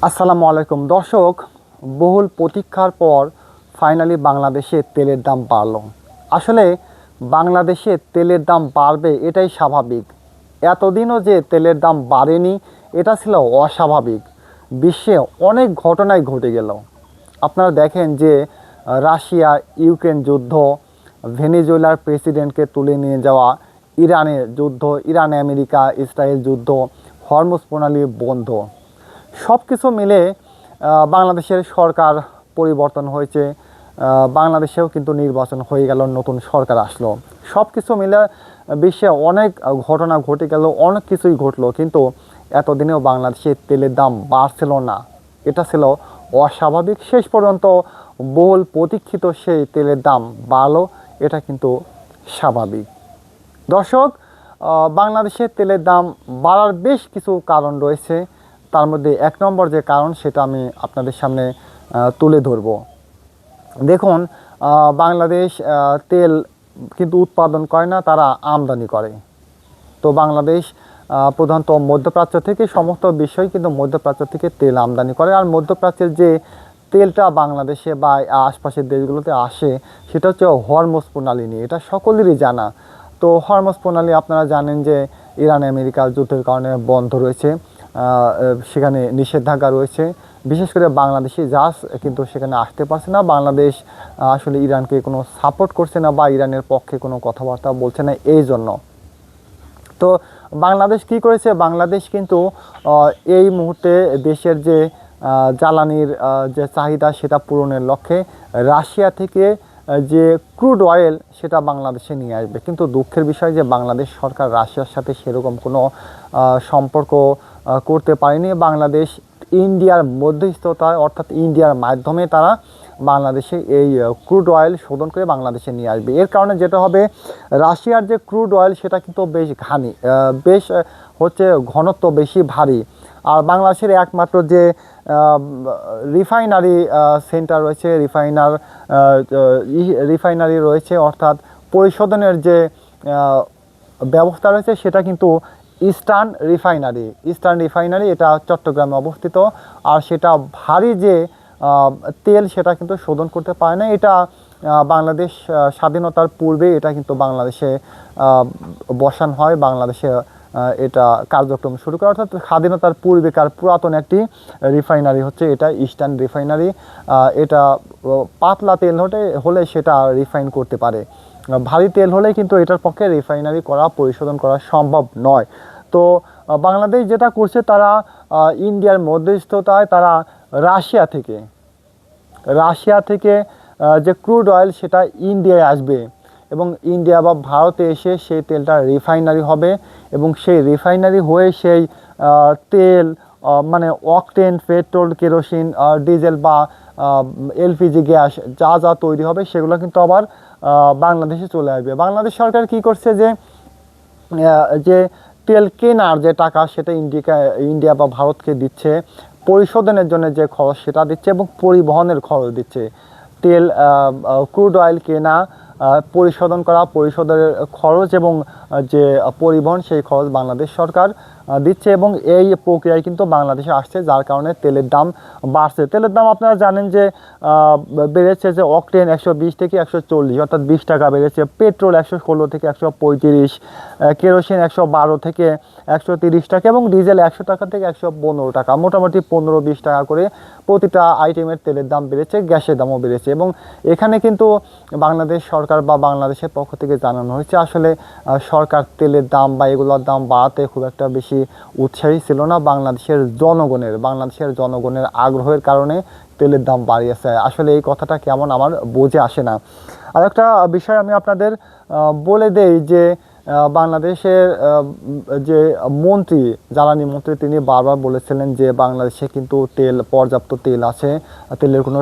আসসালামু আলাইকুম দর্শক, বহুল প্রতীক্ষার পর ফাইনালি বাংলাদেশে তেলের দাম বাড়ল। আসলে বাংলাদেশে তেলের দাম বাড়বে এটাই স্বাভাবিক। এতদিনও যে তেলের দাম বাড়েনি এটা ছিল অস্বাভাবিক। বিশ্বে অনেক ঘটনাই ঘটে গেল। আপনারা দেখেন যে রাশিয়া ইউক্রেন যুদ্ধ, ভেনেজুয়েলার প্রেসিডেন্টকে তুলে নিয়ে যাওয়া, ইরানের যুদ্ধ, ইরান আমেরিকা ইসরায়েল যুদ্ধ, হরমুজ প্রণালী বন্ধ, সব কিছু মিলে বাংলাদেশের সরকার পরিবর্তন হয়েছে। বাংলাদেশেও কিন্তু নির্বাচন হয়ে গেল, নতুন সরকার আসলো। সব কিছু মিলে বিশ্বে অনেক ঘটনা ঘটে গেল, অনেক কিছুই ঘটলো, কিন্তু এতদিনেও বাংলাদেশে তেলের দাম বাড়ছিল না। এটা ছিল অস্বাভাবিক। শেষ পর্যন্ত বহুল প্রতীক্ষিত সেই তেলের দাম বাড়লো, এটা কিন্তু স্বাভাবিক। দর্শক, বাংলাদেশের তেলের দাম বাড়ার বেশ কিছু কারণ রয়েছে। তার মধ্যে এক নম্বর যে কারণ সেটা আমি আপনাদের সামনে তুলে ধরব। দেখুন, বাংলাদেশ তেল কিন্তু উৎপাদন করে না, তারা আমদানি করে। তো বাংলাদেশ প্রধানত মধ্যপ্রাচ্য থেকে, সমস্ত বিষয় কিন্তু মধ্যপ্রাচ্য থেকে তেল আমদানি করে। আর মধ্যপ্রাচ্যের যে তেলটা বাংলাদেশে বা আশপাশের দেশগুলোতে আসে সেটা হচ্ছে হরমুজ প্রণালী নিয়ে, এটা সকলেরই জানা। তো হরমুজ প্রণালী আপনারা জানেন যে ইরান আমেরিকার যুদ্ধের কারণে বন্ধ রয়েছে, সেখানে নিষেধাজ্ঞা রয়েছে। বিশেষ করে বাংলাদেশি জাহাজ কিন্তু সেখানে আসতে পারছে না। বাংলাদেশ আসলে ইরানকে কোনো সাপোর্ট করছে না বা ইরানের পক্ষে কোনো কথাবার্তা বলছে না, এই জন্য। তো বাংলাদেশ কি করেছে? বাংলাদেশ কিন্তু এই মুহূর্তে দেশের যে জ্বালানির যে চাহিদা সেটা পূরণের লক্ষ্যে রাশিয়া থেকে যে ক্রুড অয়েল সেটা বাংলাদেশে নিয়ে আসবে। কিন্তু দুঃখের বিষয় যে বাংলাদেশ সরকার রাশিয়ার সাথে সেরকম কোনো সম্পর্ক করতে পারেনি। বাংলাদেশ ইন্ডিয়ার মধ্যস্থতায়, অর্থাৎ ইন্ডিয়ার মাধ্যমে তারা বাংলাদেশে এই ক্রুড অয়েল শোধন করে বাংলাদেশে নিয়ে আসবে। এর কারণে যেটা হবে, রাশিয়ার যে ক্রুড অয়েল সেটা কিন্তু বেশ বেশ হচ্ছে ঘনত্ব বেশি ভারী। আর বাংলাদেশের একমাত্র যে রিফাইনারি সেন্টার রয়েছে, রিফাইনারি রয়েছে, অর্থাৎ পরিশোধনের যে ব্যবস্থা রয়েছে সেটা কিন্তু ইস্টার্ন রিফাইনারি, এটা চট্টগ্রামে অবস্থিত। আর সেটা ভারী যে তেল সেটা কিন্তু শোধন করতে পারে না। এটা বাংলাদেশ স্বাধীনতার পূর্বে এটা কিন্তু বাংলাদেশে বসান হয়, বাংলাদেশে এটা কার্যক্রম শুরু করে। অর্থাৎ স্বাধীনতার পূর্বেকার পুরাতন একটি রিফাইনারি হচ্ছে এটা ইস্টার্ন রিফাইনারি। এটা পাতলা তেল হলে সেটা রিফাইন করতে পারে, ভারী তেল হলে কিন্তু এটার পক্ষে রিফাইনারি করা, পরিশোধন করা সম্ভব নয়। তো বাংলাদেশ যেটা করছে, তারা ইন্ডিয়ার মধ্যস্থতায় তারা রাশিয়া থেকে যে ক্রুড অয়েল সেটা ইন্ডিয়ায় আসবে এবং ইন্ডিয়া বা ভারতে এসে সেই তেলটা রিফাইনারি হবে এবং সেই রিফাইনারি হয়ে সেই তেল মানে অকটেন, পেট্রোল, কেরোসিন, ডিজেল বা এলপিজি গ্যাস যা যা তৈরি হবে সেগুলো কিন্তু আবার বাংলাদেশে চলে আসবে। বাংলাদেশ সরকার কি করছে যে তেল কেনার যে টাকা সেটা ইন্ডিয়া বা ভারতকে দিচ্ছে, পরিশোধনের জন্য যে খরচ সেটা দিচ্ছে এবং পরিবহনের খরচ দিচ্ছে। তেল ক্রুড অয়েল কেনা, পরিশোধন করা, পরিশোধনের খরচ এবং যে পরিবহন সেই খরচ বাংলাদেশ সরকার দিচ্ছে এবং এই প্রক্রিয়ায় কিন্তু বাংলাদেশে আসছে, যার কারণে তেলের দাম বাড়ছে। তেলের দাম আপনারা জানেন যে বেড়েছে, যে অকটেন 120 থেকে 140, অর্থাৎ 20 টাকা বেড়েছে। পেট্রোল 116 থেকে 135, কেরোসিন 112 থেকে 130 টাকা এবং ডিজেল 100 টাকা থেকে 115 টাকা, মোটামুটি 15-20 টাকা করে প্রতিটা আইটেমের তেলের দাম বেড়েছে, গ্যাসের দামও বেড়েছে। এবং এখানে কিন্তু বাংলাদেশ সরকার বা বাংলাদেশের পক্ষ থেকে জানানো হয়েছে আসলে সরকার তেলের দাম বা এগুলোর দাম বাড়াতে খুব একটা বেশি উৎসাহী ছিল না। বাংলাদেশের জনগণের আগ্রহের কারণে তেলের দাম বাড়িয়েছে। আসলে এই কথাটা কেমন আমার বুঝে আসে না। আর একটা বিষয় আমি আপনাদের বলে দেই যে বাংলাদেশের যে জ্বালানি মন্ত্রী তিনি বারবার বলেছিলেন যে বাংলাদেশে কিন্তু পর্যাপ্ত তেল আছে, তেলের কোনো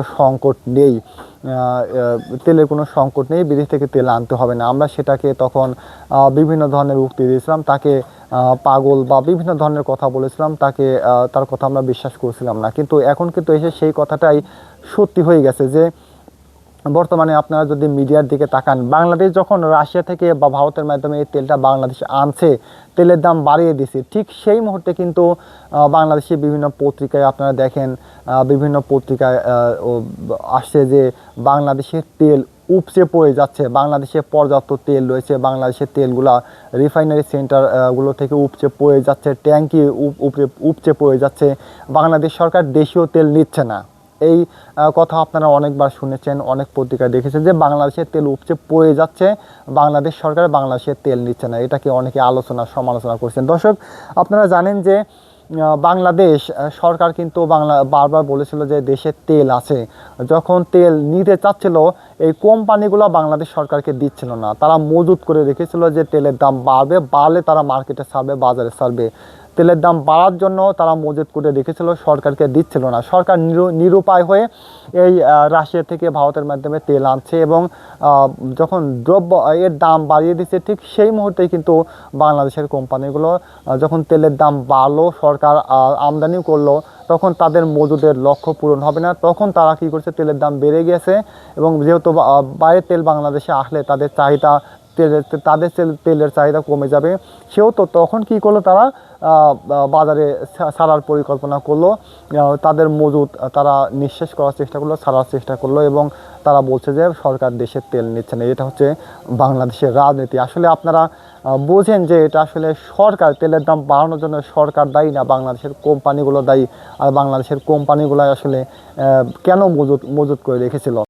সংকট নেই, বিদেশ থেকে তেল আনতে হবে না। আমরা সেটাকে তখন বিভিন্ন ধরনের উক্তি দিয়েছিলাম, তাকে পাগল বা বিভিন্ন ধরনের কথা বলেছিলাম, তার কথা আমরা বিশ্বাস করছিলাম না। কিন্তু এখন কিন্তু এসে সেই কথাটাই সত্যি হয়ে গেছে যে বর্তমানে আপনারা যদি মিডিয়ার দিকে তাকান, বাংলাদেশ যখন রাশিয়া থেকে বা ভারতের মাধ্যমে এই তেলটা বাংলাদেশে আনছে, তেলের দাম বাড়িয়ে দিছে, ঠিক সেই মুহূর্তে কিন্তু বাংলাদেশে বিভিন্ন পত্রিকায় আপনারা দেখেন, বিভিন্ন পত্রিকায় আসছে যে বাংলাদেশের তেল উপচে পড়ে যাচ্ছে, বাংলাদেশে পর্যাপ্ত তেল রয়েছে, বাংলাদেশের তেলগুলা রিফাইনারি সেন্টার গুলো থেকে উপচে পড়ে যাচ্ছে, ট্যাঙ্কি উপচে পড়ে যাচ্ছে, বাংলাদেশ সরকার দেশীয় তেল নিচ্ছে না। এই কথা আপনারা অনেকবার শুনেছেন, অনেক পত্রিকায় দেখেছেন যে বাংলাদেশের তেল উপচে পড়ে যাচ্ছে, বাংলাদেশ সরকার বাংলাদেশের তেল নিচ্ছে না। এটাকে অনেকে সমালোচনা করছেন। দর্শক, আপনারা জানেন যে বাংলাদেশ সরকার কিন্তু বারবার বলেছিল যে দেশে তেল আছে। যখন তেল নিতে চাচ্ছিল, এই কোম্পানিগুলো বাংলাদেশ সরকারকে দিচ্ছিল না, তারা মজুত করে রেখেছিল যে তেলের দাম বাড়লে তারা মার্কেটে ছাড়বে, বাজারে ছাড়বে। তেলের দাম বাড়ার জন্য তারা মজুত করে রেখেছিল, সরকারকে দিচ্ছিল না। সরকার নিরুপায় হয়ে এই রাশিয়া থেকে ভারতের মাধ্যমে তেল আনছে এবং যখন দ্রব্য এর দাম বাড়িয়ে দিচ্ছে, ঠিক সেই মুহূর্তেই কিন্তু বাংলাদেশের কোম্পানিগুলো যখন তেলের দাম বাড়লো, সরকার আমদানি করলো, তখন তাদের মজুদের লক্ষ্য পূরণ হবে না। তখন তারা কী করছে, তেলের দাম বেড়ে গেছে এবং যেহেতু বাইরের তেল বাংলাদেশে আসলে তাদের চাহিদা তেলের চাহিদা কমে যাবে, সেহেতু তখন কি করলো, তারা বাজারে ছাড়ার পরিকল্পনা করলো, তাদের মজুদ তারা নিঃশেষ করার চেষ্টা করলো, ছাড়ার চেষ্টা করলো এবং তারা বলছে যে সরকার দেশের তেল নিচ্ছে না। এটা হচ্ছে বাংলাদেশের রাজনীতি। আসলে আপনারা বোঝেন যে এটা আসলে সরকার, তেলের দাম বাড়ানোর জন্য সরকার দায়ী না, বাংলাদেশের কোম্পানিগুলো দায়ী। আর বাংলাদেশের কোম্পানিগুলো আসলে কেন মজুত করে রেখেছিল।